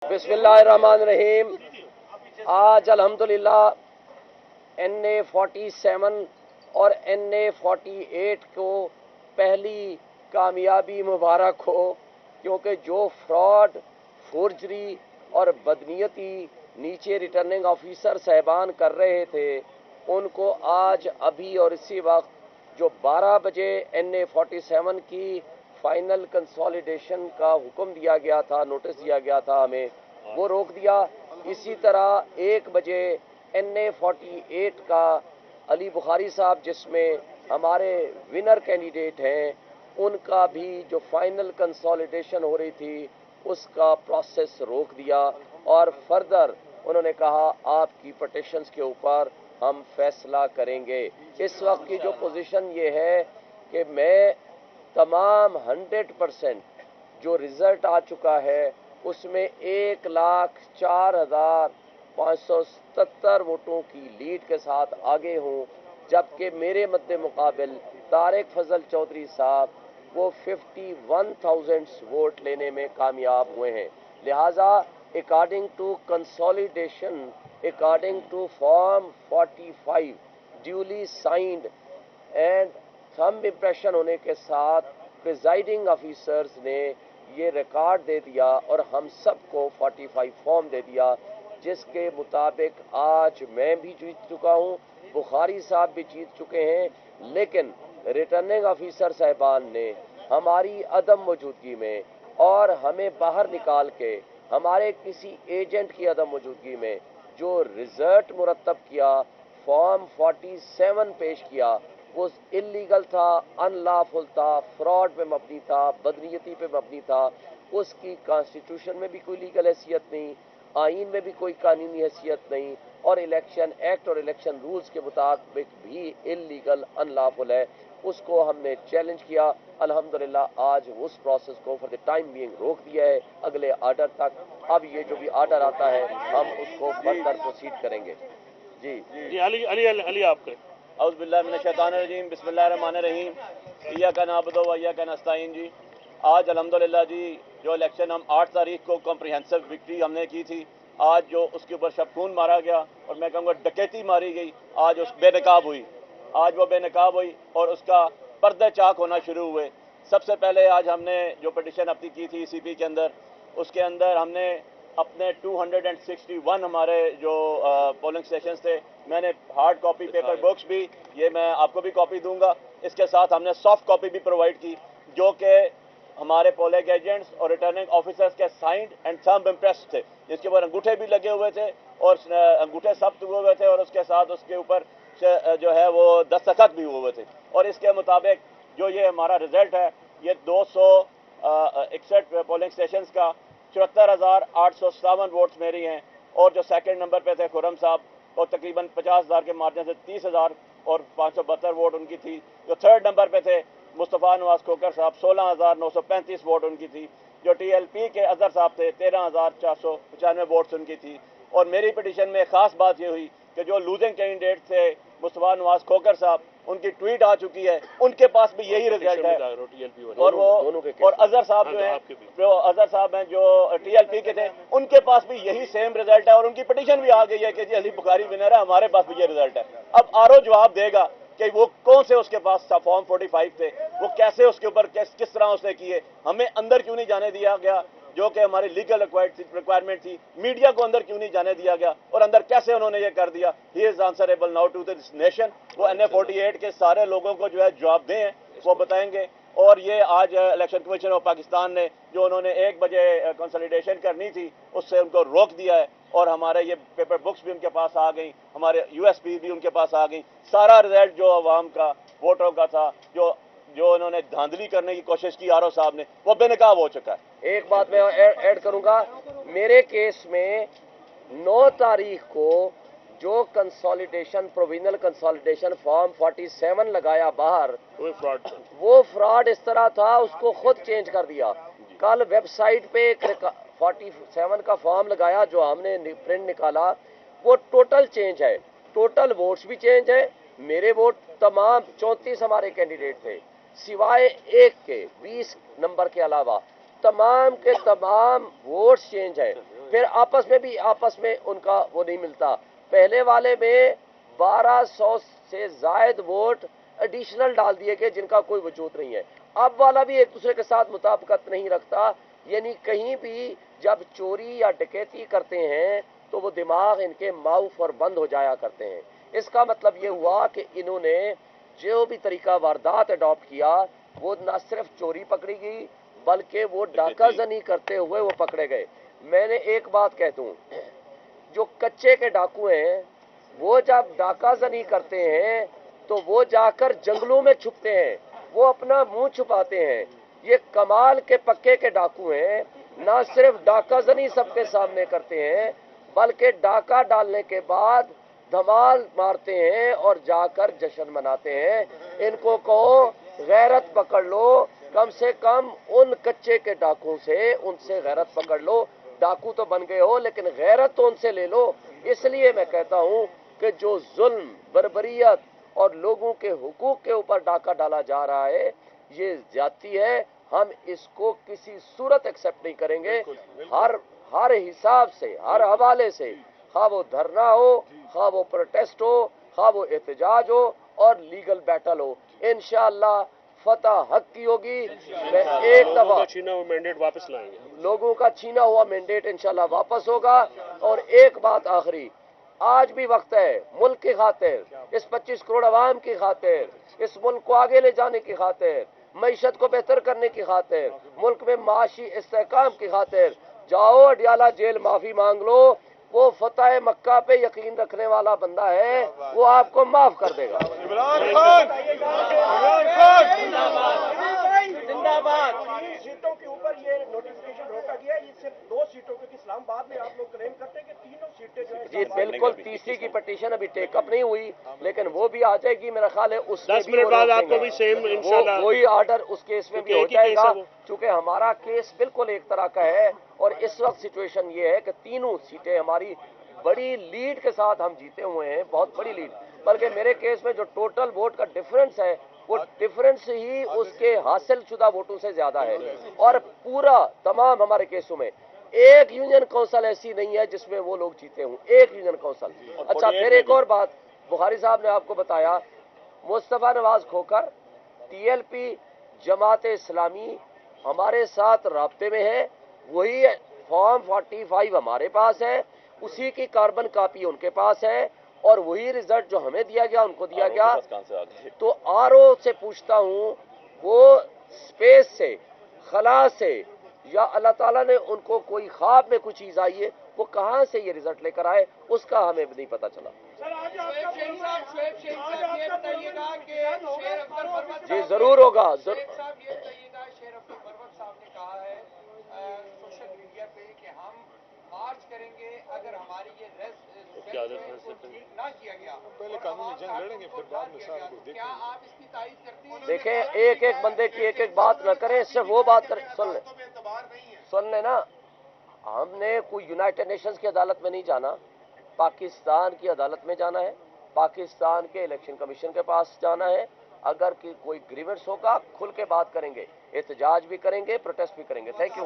बिस्मिल्लाहिर्रहमानिर्रहीम। आज अल्हम्दुलिल्लाह NA-47 और NA-48 को पहली कामयाबी मुबारक हो, क्योंकि जो फ्रॉड, फोर्जरी और बदनीयती नीचे रिटर्निंग ऑफिसर साहबान कर रहे थे, उनको आज अभी और इसी वक्त जो 12 बजे NA-47 की फाइनल कंसोलिडेशन का हुक्म दिया गया था, नोटिस दिया गया था हमें, वो रोक दिया। इसी तरह 1 बजे NA-48 का अली बुखारी साहब, जिसमें हमारे विनर कैंडिडेट हैं, उनका भी जो फाइनल कंसोलिडेशन हो रही थी उसका प्रोसेस रोक दिया। और फर्दर उन्होंने कहा आपकी पटिशन्स के ऊपर हम फैसला करेंगे। इस वक्त की जो पोजीशन ये है कि मैं तमाम 100% जो रिज़ल्ट आ चुका है उसमें 1,04,577 वोटों की लीड के साथ आगे हूँ, जबकि मेरे मद्दे मुकाबिल तारिक फजल चौधरी साहब वो 51,000 वोट लेने में कामयाब हुए हैं। लिहाजा according to consolidation, according to form 45 duly signed and thumb impression होने के साथ प्रिजाइडिंग ऑफिसर्स ने ये रिकॉर्ड दे दिया और हम सबको 45 फॉर्म दे दिया, जिसके मुताबिक आज मैं भी जीत चुका हूँ, बुखारी साहब भी जीत चुके हैं। लेकिन रिटर्निंग ऑफिसर साहबान ने हमारी अदम मौजूदगी में और हमें बाहर निकाल के हमारे किसी एजेंट की अदम मौजूदगी में जो रिजल्ट मुरतब किया, फॉर्म 47 पेश किया, वो इलीगल था, अनलॉफुल था, फ्रॉड पे मबनी था, बदनीयती पे मबनी था। उसकी कॉन्स्टिट्यूशन में भी कोई लीगल हैसियत नहीं, आइन में भी कोई कानूनी हैसियत नहीं, और इलेक्शन एक्ट और इलेक्शन रूल्स के मुताबिक भी इलीगल, अनलॉफुल है। उसको हमने चैलेंज किया। अल्हम्दुलिल्लाह आज उस प्रोसेस को फॉर द टाइम बीइंग रोक दिया है, अगले आर्डर तक। अब ये जो भी आर्डर आता है हम उसको फर्दर प्रोसीड करेंगे। जी अली आपके औज़ुबिल्लाहि मिनश्शैतानिर्रजीम, बिस्मिल्लाहिर्रहमानिर्रहीम, इय्याका नअबुदु व इय्याका नस्तईन। जी आज अल्हम्दुलिल्लाह जी जो इलेक्शन हम 8 तारीख को कॉम्प्रिहेंसिव विक्ट्री हमने की थी, आज जो उसके ऊपर शबखून मारा गया और मैं कहूँगा डकैती मारी गई, आज उस बेनकाब हुई, आज वो बेनकाब हुई और उसका पर्दे चाक होना शुरू हुए। सबसे पहले आज हमने जो पटिशन अपनी की थी CP के अंदर, उसके अंदर हमने अपने 261 हमारे जो पोलिंग स्टेशन थे, मैंने हार्ड कॉपी पेपर बुक्स भी, ये मैं आपको भी कॉपी दूंगा, इसके साथ हमने सॉफ्ट कॉपी भी प्रोवाइड की, जो कि हमारे पोलिंग एजेंट्स और रिटर्निंग ऑफिसर्स के साइंड एंड थंब इम्प्रेस थे, जिसके ऊपर अंगूठे भी लगे हुए थे और अंगूठे सख्त हुए हुए थे और उसके साथ उसके ऊपर जो है वो दस्तखत भी हुए हुए थे। और इसके मुताबिक जो ये हमारा रिजल्ट है, ये 261 पोलिंग स्टेशन का 74,857 वोट्स मेरी हैं, और जो सेकंड नंबर पे थे खुरम साहब, और तकरीबन 50,000 के मार्जिन से 30,572 वोट उनकी थी। जो थर्ड नंबर पे थे मुस्तफ़ा नवाज खोकर साहब, 16,935 वोट उनकी थी। जो TLP के अजहर साहब थे, 13,495 वोट्स उनकी थी। और मेरी पिटीशन में ख़ास बात ये हुई कि जो लूजिंग कैंडिडेट थे मुस्तफ़ा नवाज खोकर साहब, उनकी ट्वीट आ चुकी है, उनके पास भी यही रिजल्ट है। और वो और अजहर साहब जो हैं, जो अजहर साहब हैं जो TLP के थे, उनके पास भी यही सेम रिजल्ट है और उनकी पिटीशन भी आ गई है कि जी अली बुखारी विनर है, हमारे पास भी ये रिजल्ट है। अब RO जवाब देगा कि वो कौन से उसके पास था फॉर्म 45 थे, वो कैसे उसके ऊपर किस तरह उसने किए, हमें अंदर क्यों नहीं जाने दिया गया, जो कि हमारी लीगल रिक्वायरमेंट थी, मीडिया को अंदर क्यों नहीं जाने दिया गया, और अंदर कैसे उन्होंने ये कर दिया। He is answerable now to this nation. वो NA-48 के सारे लोगों को जो है जवाब दें, वो बताएंगे। और ये आज इलेक्शन कमीशन ऑफ पाकिस्तान ने जो उन्होंने 1 बजे कंसोलिडेशन करनी थी, उससे उनको रोक दिया है, और हमारे ये पेपर बुक्स भी उनके पास आ गई, हमारे USB भी उनके पास आ गई। सारा रिजल्ट जो अवाम का, वोटरों का था, जो उन्होंने धांधली करने की कोशिश की RO साहब ने, वो बेनकाब हो चुका है। एक बात मैं ऐड करूंगा, मेरे केस में 9 तारीख को जो कंसोलिडेशन, प्रोविजनल कंसोलिडेशन फॉर्म 47 लगाया बाहर, वो फ्रॉड इस तरह था, उसको खुद चेंज कर दिया। कल वेबसाइट पे 47 का फॉर्म लगाया जो हमने प्रिंट निकाला, वो टोटल चेंज है, टोटल वोट्स भी चेंज है। मेरे वोट तमाम 34 हमारे कैंडिडेट थे, सिवाय एक के 20 नंबर के अलावा तमाम के तमाम वोट्स चेंज है। फिर आपस में उनका वो नहीं मिलता। पहले वाले में 1200 से जायद वोट एडिशनल डाल दिए गए जिनका कोई वजूद नहीं है। अब वाला भी एक दूसरे के साथ मुताबिकत नहीं रखता, यानी कहीं भी जब चोरी या डकैती करते हैं तो वो दिमाग इनके माउफ और बंद हो जाया करते हैं। इसका मतलब ये हुआ कि इन्होंने जो भी तरीका वारदात अडॉप्ट किया वो न सिर्फ चोरी पकड़ी गई बल्कि वो डाका जनी करते हुए वो पकड़े गए। मैंने एक बात कह दूं, जो कच्चे के डाकू हैं वो जब डाका जनी करते हैं तो वो जाकर जंगलों में छुपते हैं, वो अपना मुंह छुपाते हैं। ये कमाल के पक्के के डाकू हैं, ना सिर्फ डाका जनी सबके सामने करते हैं बल्कि डाका डालने के बाद धमाल मारते हैं और जाकर जश्न मनाते हैं। इनको कहो गैरत पकड़ लो, कम से कम उन कच्चे के डाकुओं से उनसे गैरत पकड़ लो। डाकू तो बन गए हो लेकिन गैरत तो उनसे ले लो। इसलिए मैं कहता हूं कि जो जुल्म, बर्बरियत और लोगों के हुकूक के ऊपर डाका डाला जा रहा है ये ज्यादती है। हम इसको किसी सूरत एक्सेप्ट नहीं करेंगे। हर हिसाब से, हर हवाले से, खा वो धरना हो, खा वो प्रोटेस्ट हो, खा वो एहतजाज हो और लीगल बैटल हो, इंशाअल्लाह फतह हक की होगी। मैं एक दफा छीना हुआ मैंडेट वापस लाएंगे, लोगों का छीना हुआ मैंडेट इंशाअल्लाह वापस होगा। और एक बात आखिरी, आज भी वक्त है मुल्क की खातिर, इस 25 करोड़ अवाम की खातिर, इस मुल्क को आगे ले जाने की खातिर, मईशत को बेहतर करने की खातिर, मुल्क में माशी इस्तेहकाम की खातिर जाओ अडियाला जेल माफी मांग लो। वो फतेह मक्का पे यकीन रखने वाला बंदा है, वो आपको माफ कर देगा। जिंदाबाद। सीटों के ऊपर ये नोटिफिकेशन रोका गया, ये सिर्फ 2 सीटों क्योंकि इस्लामाबाद में आप लोग क्लेम करते हैं कि 3 सीटें जो है जी बिल्कुल, तीसरी की पटिशन अभी टेकअप नहीं हुई लेकिन वो भी आ जाएगी मेरा ख्याल है। उसमें 10 मिनट बाद आपको भी सेम इंशाल्लाह वही ऑर्डर उस केस में भी हो जाएगा, क्योंकि हमारा केस बिल्कुल एक तरह का है। और इस वक्त सिचुएशन ये है कि तीनों सीटें हमारी बड़ी लीड के साथ हम जीते हुए हैं, बहुत बड़ी लीड। बल्कि मेरे केस में जो टोटल वोट का डिफरेंस है वो डिफरेंस ही उसके हासिल शुदा वोटों से ज्यादा है। और पूरा तमाम हमारे केसों में एक यूनियन काउंसिल ऐसी नहीं है जिसमें वो लोग जीते हों, एक यूनियन काउंसिल। अच्छा, फिर एक और बात, बुखारी साहब ने आपको बताया मुस्तफा नवाज खोकर, टीएलपी, जमात इस्लामी हमारे साथ राब्ते में है। वही फॉर्म 45 हमारे पास है, उसी की कार्बन कॉपी उनके पास है और वही रिजल्ट जो हमें दिया गया उनको दिया गया। तो आरओ से पूछता हूं, वो स्पेस से, खला से, या अल्लाह ताला ने उनको कोई ख्वाब में कोई चीज आई है, वो कहां से ये रिजल्ट लेकर आए उसका हमें नहीं पता चला। जी जरूर होगा। सोशल मीडिया पे कि हम मार्च करेंगे अगर हमारी ये ठीक ना किया गया, पहले कानूनी जंग लड़ेंगे फिर बाद में सारा कुछ देखेंगे। क्या आप इसकी तारीफ करते हैं? देखें, एक एक बंदे की एक एक बात न करें, सिर्फ वो बात करें। सुन ले ना, हमने कोई यूनाइटेड नेशंस की अदालत में नहीं जाना, पाकिस्तान की अदालत में जाना है, पाकिस्तान के इलेक्शन कमीशन के पास जाना है। अगर कोई ग्रीवेंस होगा खुल के बात करेंगे, एहतजाज भी करेंगे, प्रोटेस्ट भी करेंगे। Thank you.